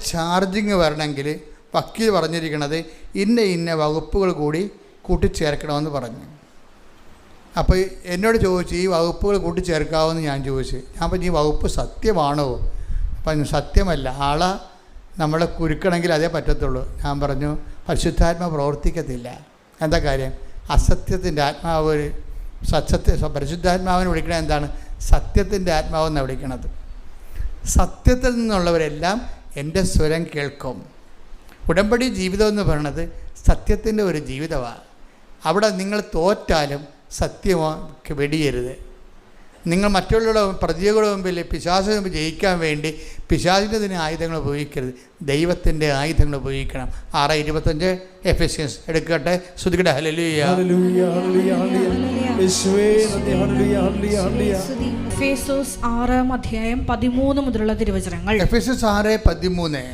Charging വരണമെങ്കിൽ വക്കീൽ പറഞ്ഞിരിക്കുന്നത് ഇന്ന വകുപ്പുകൾ കൂടി കൂട്ടിച്ചേർക്കണമെന്ന് പറഞ്ഞു. അപ്പോൾ എന്നോട് ചോദിച്ചു ഈ വകുപ്പുകൾ കൂട്ടിച്ചേർക്കാമെന്ന് ഞാൻ ചോദിച്ചു. ഞാൻ പറഞ്ഞു ഈ വകുപ്പ് സത്യമാണോ? അപ്പം സത്യമല്ല, ആളെ നമ്മളെ കുരുക്കണമെങ്കിൽ അതേ പറ്റത്തുള്ളൂ. ഞാൻ പറഞ്ഞു പരിശുദ്ധാത്മാവ് പ്രവർത്തിക്കത്തില്ല. എന്താ കാര്യം? അസത്യത്തിൻ്റെ ആത്മാവ് പരിശുദ്ധാത്മാവിനെ വിളിക്കണത് എന്താണ്? സത്യത്തിൻ്റെ ആത്മാവെന്നാണ് വിളിക്കണത്. സത്യത്തിൽ നിന്നുള്ളവരെല്ലാം എൻ്റെ സ്വരം കേൾക്കും. ഉടമ്പടി ജീവിതം എന്ന് പറയുന്നത് സത്യത്തിൻ്റെ ഒരു ജീവിതമാണ്. അവിടെ നിങ്ങൾ തോറ്റാലും സത്യമോ വെടിയരുത്. നിങ്ങൾ മറ്റുള്ളവരുടെ പ്രതികളുടെ മുമ്പിൽ പിശാചിന് മുമ്പിൽ ജയിക്കാൻ വേണ്ടി പിശാചിൻ്റെ ആയുധങ്ങൾ ഉപയോഗിക്കരുത്, ദൈവത്തിൻ്റെ ആയുധങ്ങൾ ഉപയോഗിക്കണം. 6:25 എഫെസ്യൻസ് എടുക്കട്ടെ. ശ്രുതികട്ടെ. ഹല്ലേലൂയ. എഫേസോസ് 6 അധ്യായം 13 മുതലുള്ള തിരുവചനങ്ങൾ. എഫെസോസ് 6:13